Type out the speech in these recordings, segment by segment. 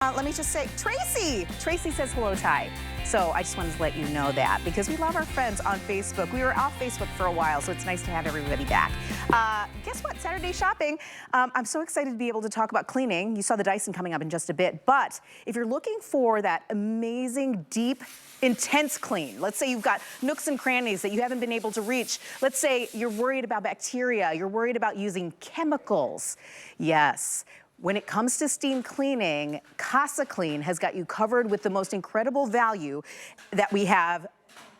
Let me just say, Tracy! Tracy says hello, Ty. So I just wanted to let you know that because we love our friends on Facebook. We were off Facebook for a while, so it's nice to have everybody back. Guess what? Saturday shopping. I'm so excited to be able to talk about cleaning. You saw the Dyson coming up in just a bit, but if you're looking for that amazing, deep, intense clean, let's say you've got nooks and crannies that you haven't been able to reach. Let's say you're worried about bacteria, you're worried about using chemicals. Yes. When it comes to steam cleaning, CasaClean has got you covered with the most incredible value that we have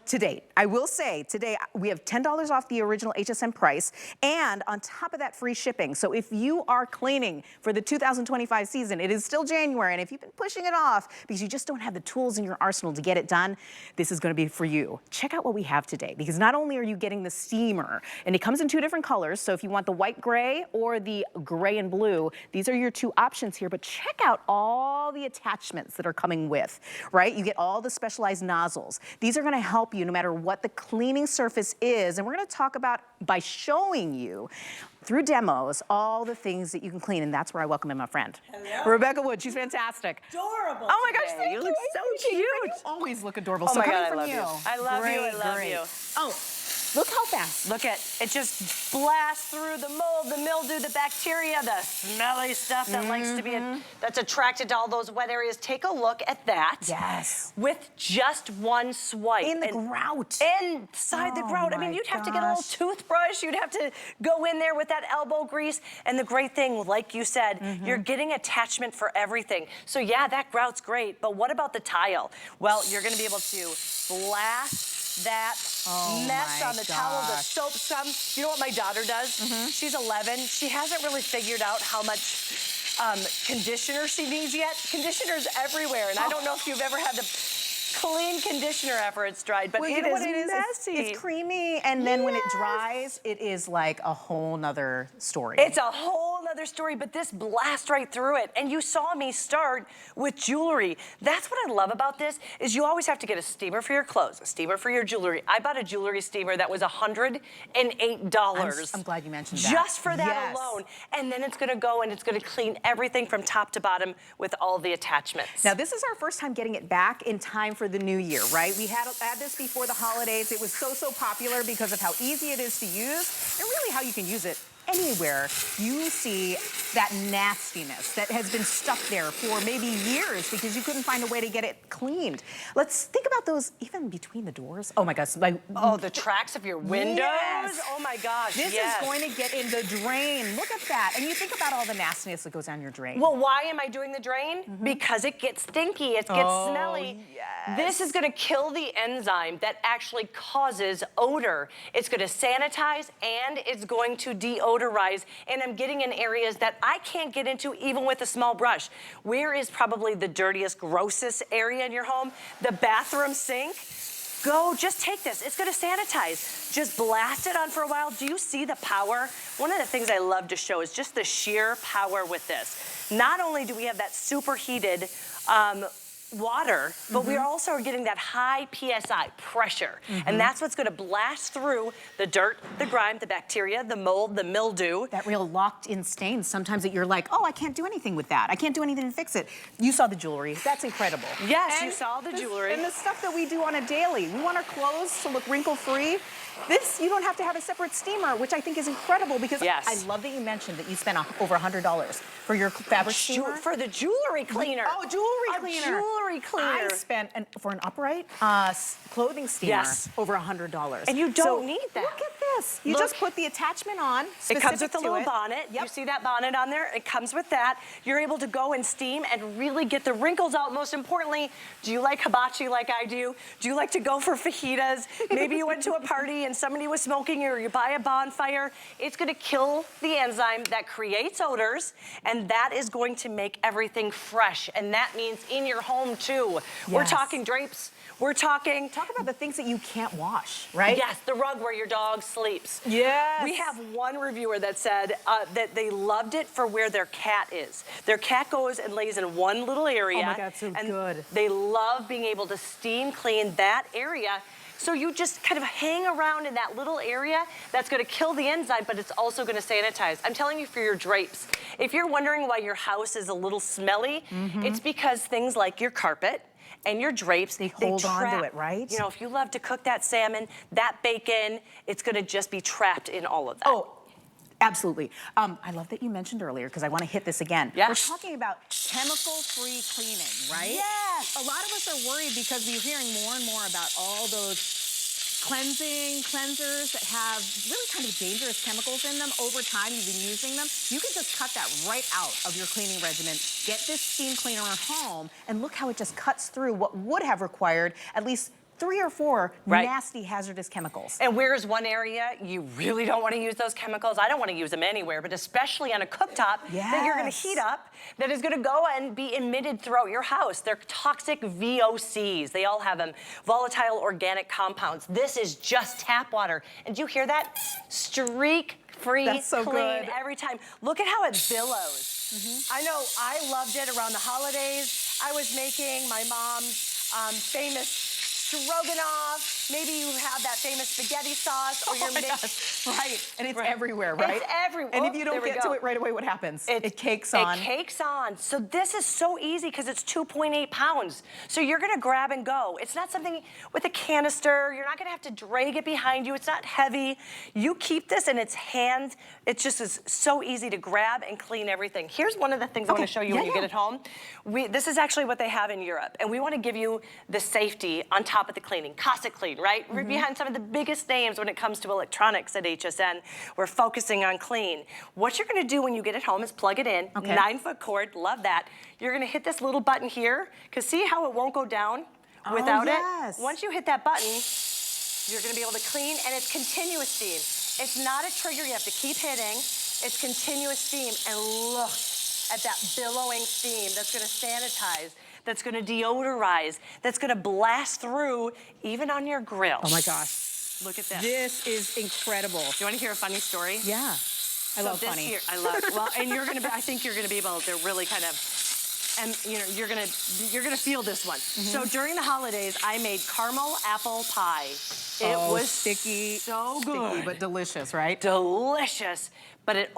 to date. I will say today we have $10 off the original HSN price, and on top of that, free shipping. So if you are cleaning for the 2025 season, it is still January, and if you've been pushing it off because you just don't have the tools in your arsenal to get it done, this is going to be for you. Check out what we have today, because not only are you getting the steamer, and it comes in two different colors, so if you want the white gray or the gray and blue, these are your two options here, but check out all the attachments that are coming with, right? You get all the specialized nozzles. These are going to help you no matter what the cleaning surface is. And we're going to talk about, by showing you through demos, all the things that you can clean. And that's where I welcome in my friend. Hello. Rebecca Wood. She's fantastic. Adorable. Oh my gosh, thank you. You look so cute. You always look adorable. Oh so my coming God, from I love you. I love you. I love you. Oh, look how fast. Look at it, just blasts through the mold, the mildew, the bacteria, the smelly stuff that likes to be, that's attracted to all those wet areas. Take a look at that. Yes. With just one swipe. In the grout. Inside the grout. I mean, you'd have to get a little toothbrush. You'd have to go in there with that elbow grease. And the great thing, like you said, you're getting attachment for everything. So yeah, that grout's great, but what about the tile? Well, you're gonna be able to blast that mess on the towel, the soap scum. You know what my daughter does? She's 11. She hasn't really figured out how much conditioner she needs yet. Conditioner's everywhere, and I don't know if you've ever had to clean conditioner after it's dried, but it is messy. It's creamy, and then when it dries, it is like a whole nother story. It's a whole nother story, but this blasts right through it. And you saw me start with jewelry. That's what I love about this, is you always have to get a steamer for your clothes, a steamer for your jewelry. I bought a jewelry steamer that was $108. I'm glad you mentioned that. Just for that alone. And then it's gonna go and it's gonna clean everything from top to bottom with all the attachments. Now, this is our first time getting it back in time for the new year, right? We had this before the holidays. It was so popular because of how easy it is to use and really how you can use it anywhere you see that nastiness that has been stuck there for maybe years because you couldn't find a way to get it cleaned. Let's think about those even between the doors. Oh my gosh. Oh, the tracks of your windows. Yes. Oh my gosh, This is going to get in the drain. Look at that. And you think about all the nastiness that goes down your drain. Well, why am I doing the drain? Because it gets stinky, it gets smelly. Yes. This is gonna kill the enzyme that actually causes odor. It's gonna sanitize and it's going to deodorize, and I'm getting in areas that I can't get into even with a small brush. Where is probably the dirtiest, grossest area in your home? The bathroom sink. Go, just take this. It's gonna sanitize. Just blast it on for a while. Do you see the power? One of the things I love to show is just the sheer power with this. Not only do we have that superheated water, but we also are getting that high PSI pressure. And that's what's gonna blast through the dirt, the grime, the bacteria, the mold, the mildew. That real locked in stains sometimes that you're like, oh, I can't do anything with that. I can't do anything to fix it. You saw the jewelry. That's incredible. Yes, and you saw the jewelry. And the stuff that we do on a daily. We want our clothes to look wrinkle-free. This, you don't have to have a separate steamer, which I think is incredible because I love that you mentioned that you spent over $00 for your fabric steamer. For the jewelry cleaner. Oh, jewelry cleaner. Jewelry cleaner. I spent, for an upright clothing steamer, over $100. And you don't need that. Look at this. You just put the attachment on. It comes with a little bonnet. You see that bonnet on there? It comes with that. You're able to go and steam and really get the wrinkles out. Most importantly, do you like hibachi like I do? Do you like to go for fajitas? Maybe you went to a party and somebody was smoking, or you buy a bonfire. It's gonna kill the enzyme that creates odors, and that is going to make everything fresh. And that means in your home too. We're talking drapes. We're talking... Talk about the things that you can't wash, right? Yes, the rug where your dog sleeps. Yes. We have one reviewer that said that they loved it for where their cat is. Their cat goes and lays in one little area. Oh my God, so good. They love being able to steam clean that area. So you just kind of hang around in that little area that's gonna kill the enzyme, but it's also gonna sanitize. I'm telling you, for your drapes, if you're wondering why your house is a little smelly, it's because things like your carpet and your drapes, they hold on to trap. it, right? You know, if you love to cook that salmon, that bacon, it's gonna just be trapped in all of that. Oh, absolutely. I love that you mentioned earlier, because I want to hit this again. Yes. We're talking about chemical-free cleaning, right? Yes. A lot of us are worried because we're hearing more and more about all those cleansers that have really kind of dangerous chemicals in them. Over time, you've been using them. You can just cut that right out of your cleaning regimen. Get this steam cleaner at home, and look how it just cuts through what would have required at least 3 or 4 nasty hazardous chemicals. And where's one area you really don't want to use those chemicals? I don't want to use them anywhere, but especially on a cooktop that you're going to heat up, that is going to go and be emitted throughout your house. They're toxic VOCs. They all have them, volatile organic compounds. This is just tap water. And do you hear that? Streak-free, That's so clean good. every time. Look at how it billows. I know I loved it around the holidays. I was making my mom's famous stroganoff. Maybe you have that famous spaghetti sauce, or you're making. Right, and it's everywhere, right? It's everywhere. And if you don't get to it right away, what happens? It cakes on. It cakes on. So this is so easy because it's 2.8 pounds. So you're gonna grab and go. It's not something with a canister. You're not gonna have to drag it behind you. It's not heavy. You keep this in its hand. It just is so easy to grab and clean everything. Here's one of the things I want to show you when you get it home. This is actually what they have in Europe, and we want to give you the safety on top of the cleaning. CasaClean, right? We're behind some of the biggest names when it comes to electronics at HSN. We're focusing on clean. What you're gonna do when you get it home is plug it in, 9-foot cord, love that. You're gonna hit this little button here, because see how it won't go down without it? Once you hit that button, you're gonna be able to clean, and it's continuous steam. It's not a trigger you have to keep hitting. It's continuous steam, and look at that billowing steam that's gonna sanitize, that's gonna deodorize, that's gonna blast through even on your grill. Oh my gosh. Look at this. This is incredible. Do you wanna hear a funny story? Yeah. I love funny. Here, I love it. Well, and you're gonna be, I think you're gonna be able to really kind of, and you know, you're gonna feel this one. So during the holidays, I made caramel apple pie. It was sticky, so good. sticky, but delicious, right? Delicious. But it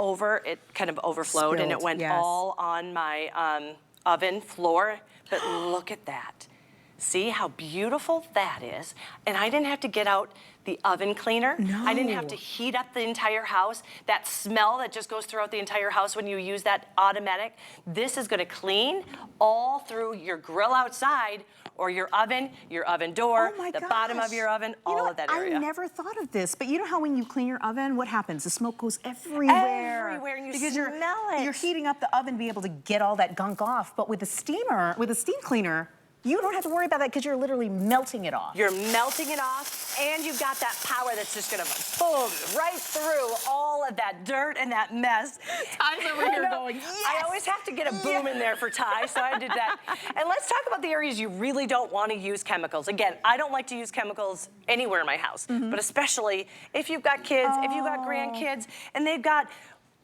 kind of overflowed, and it Spilled, went all on my oven floor. But look at that. See how beautiful that is? And I didn't have to get out the oven cleaner. No. I didn't have to heat up the entire house. That smell that just goes throughout the entire house when you use that automatic. This is gonna clean all through your grill outside, or your oven door, the bottom of your oven, all of that area. I never thought of this, but you know how when you clean your oven, what happens? The smoke goes everywhere. Everywhere, and you because smell it. You're heating up the oven to be able to get all that gunk off, but with the steamer, with a steam cleaner, you don't have to worry about that because you're literally melting it off. You're melting it off, and you've got that power that's just gonna boom right through all of that dirt and that mess. Ty's over here going, yes! I always have to get a boom in there for Ty, so I did that. And let's talk about the areas you really don't want to use chemicals. Again, I don't like to use chemicals anywhere in my house, but especially if you've got kids, if you've got grandkids, and they've got,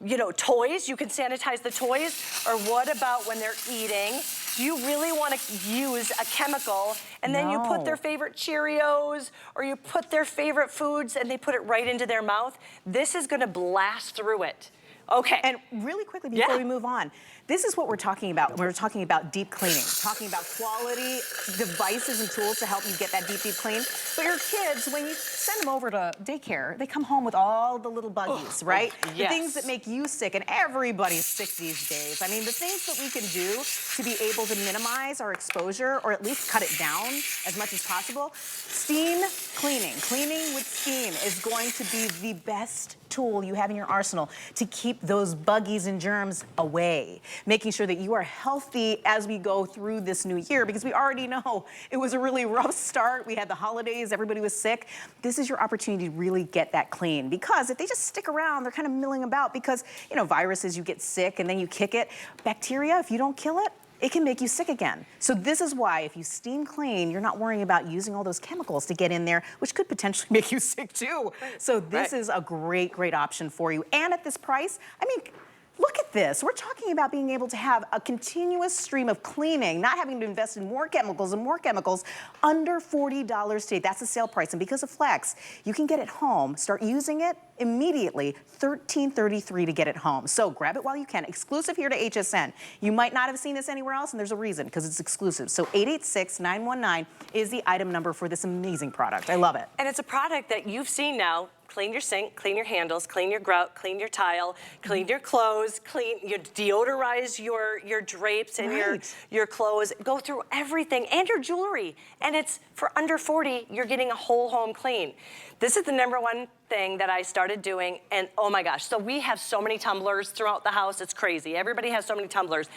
you know, toys, you can sanitize the toys. Or what about when they're eating? Do you really want to use a chemical, and then you put their favorite Cheerios, or you put their favorite foods, and they put it right into their mouth? This is going to blast through it. Okay. And really quickly before we move on, this is what we're talking about. We're talking about deep cleaning, talking about quality devices and tools to help you get that deep clean. But your kids, when you send them over to daycare, they come home with all the little buggies, right? The things that make you sick, and everybody's sick these days. I mean, the things that we can do to be able to minimize our exposure, or at least cut it down as much as possible. Steam cleaning, cleaning with steam, is going to be the best tool you have in your arsenal to keep those buggies and germs away, making sure that you are healthy as we go through this new year, because we already know it was a really rough start. We had the holidays, everybody was sick. This is your opportunity to really get that clean, because if they just stick around, they're kind of milling about, because, you know, viruses, you get sick and then you kick it. Bacteria, if you don't kill it, it can make you sick again. So this is why if you steam clean, you're not worrying about using all those chemicals to get in there, which could potentially make you sick too. So this is a great, great option for you. And at this price, I mean, Look at this. We're talking about being able to have a continuous stream of cleaning, not having to invest in more chemicals and more chemicals, under $40 today. That's the sale price. And because of Flex, you can get it home, start using it immediately, $13.33 to get it home. So grab it while you can. Exclusive here to HSN. You might not have seen this anywhere else, and there's a reason, because it's exclusive. So 886-919 is the item number for this amazing product. I love it. And it's a product that you've seen now. Clean your sink, clean your handles, clean your grout, clean your tile, clean your clothes, you deodorize your drapes and your clothes. Go through everything and your jewelry. And it's for under $40, you're getting a whole home clean. This is the #1 thing that I started doing, and oh my gosh. So we have so many tumblers throughout the house, it's crazy. Everybody has so many tumblers.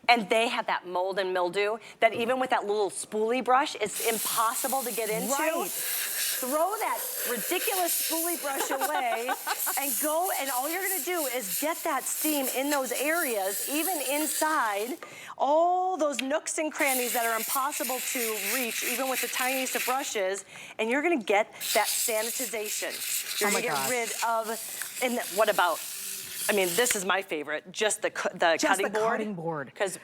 And they have that mold and mildew that even with that little spoolie brush, it's impossible to get into. Right. Throw that ridiculous spoolie brush away and go, and all you're gonna do is get that steam in those areas, even inside, all those nooks and crannies that are impossible to reach, even with the tiniest of brushes, and you're gonna get that sanitization. You're gonna get rid of, and what about, I mean, this is my favorite, just the cutting board. Because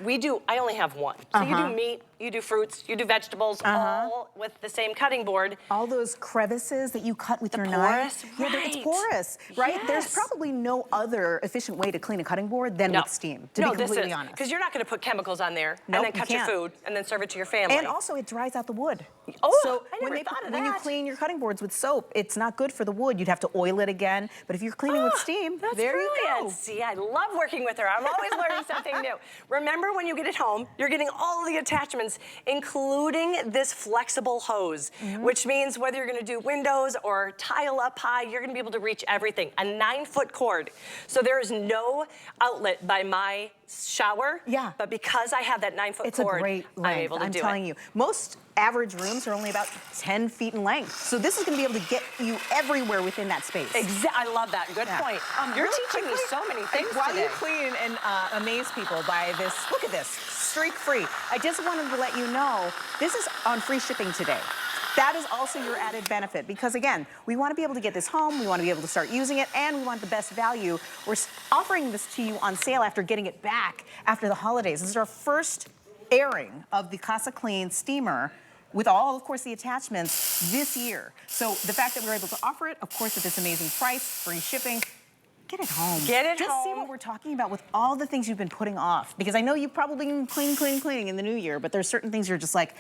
I only have one. So you do meat, you do fruits, you do vegetables, all with the same cutting board. All those crevices that you cut with your knife. Right. Yeah, it's porous, right? Yes. There's probably no other efficient way to clean a cutting board than with steam, to be completely honest. Because you're not going to put chemicals on there and then cut your food and then serve it to your family. And also, it dries out the wood. Oh, so I never thought of that. When you clean your cutting boards with soap, it's not good for the wood. You'd have to oil it again. But if you're cleaning with steam, there you go. See, I love working with her. I'm always learning something new. Remember, when you get it home, you're getting all of the attachments, including this flexible hose, which means whether you're going to do windows or tile up high, you're going to be able to reach everything. A 9-foot cord. So there is no outlet by my shower. Yeah. But because I have that 9-foot cord, it's a great length. I'm able to do it. I'm telling you, most average rooms are only about 10 feet in length. So this is going to be able to get you everywhere within that space. I love that. Good point. You're teaching me so many things while today. you clean and amaze people by this, look at this, streak-free. I just wanted to let you know, this is on free shipping today. That is also your added benefit, because again, we want to be able to get this home, we want to be able to start using it, and we want the best value. We're offering this to you on sale after getting it back after the holidays. This is our first airing of the CasaClean steamer with all, of course, the attachments this year. So the fact that we're able to offer it, of course, at this amazing price, free shipping, get it home. Get it home. Just see what we're talking about with all the things you've been putting off. Because I know you've probably been cleaning in the new year, but there's certain things you're just like,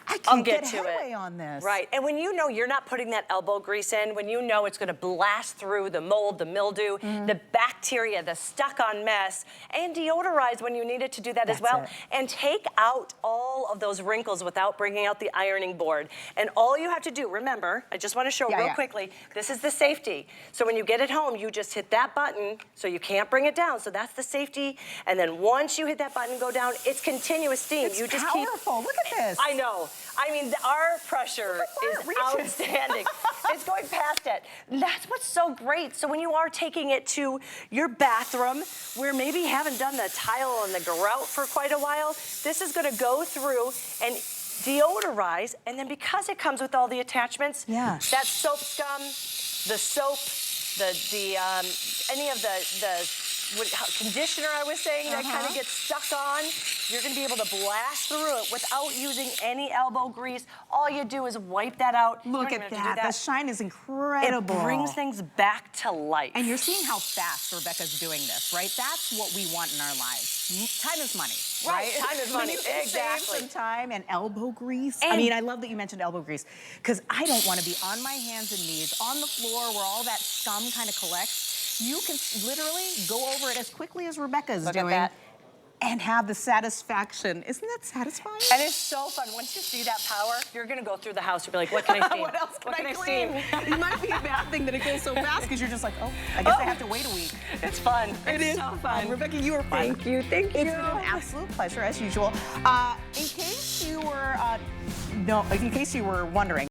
I can't get headway on this. Right, and when you know you're not putting that elbow grease in, when you know it's gonna blast through the mold, the mildew, the bacteria, the stuck-on mess, and deodorize when you need it to do that as well, and take out all of those wrinkles without bringing out the ironing board. And all you have to do, remember, I just wanna show real quickly, this is the safety. So when you get it home, you just hit that button, so you can't bring it down, so that's the safety, and then once you hit that button and go down, it's continuous steam. It's powerful, look at this. I know. I mean, our pressure is outstanding. It's going past it. And that's what's so great. So when you are taking it to your bathroom, where maybe you haven't done the tile and the grout for quite a while, this is gonna go through and deodorize, and then because it comes with all the attachments, that soap scum, the soap, any of the conditioner I was saying that kind of gets stuck on, you're going to be able to blast through it without using any elbow grease. All you do is wipe that out. Look at that. The shine is incredible. It brings things back to life. And you're seeing how fast Rebecca's doing this, right? That's what we want in our lives. Time is money, right? Time is money, exactly. Save some time and elbow grease. I mean, I love that you mentioned elbow grease, because I don't want to be on my hands and knees on the floor where all that scum kind of collects. You can literally go over it as quickly as Rebecca's doing and have the satisfaction. Isn't that satisfying? And it's so fun. Once you see that power, you're going to go through the house. You'll be like, what can I steam? What else can I steam? It might be a bad thing that it goes so fast, because you're just like, oh, I guess I have to wait a week. It's fun. It's so fun. Rebecca, you are fun. Thank you. Thank you. It's been an absolute pleasure, as usual. In case you were wondering,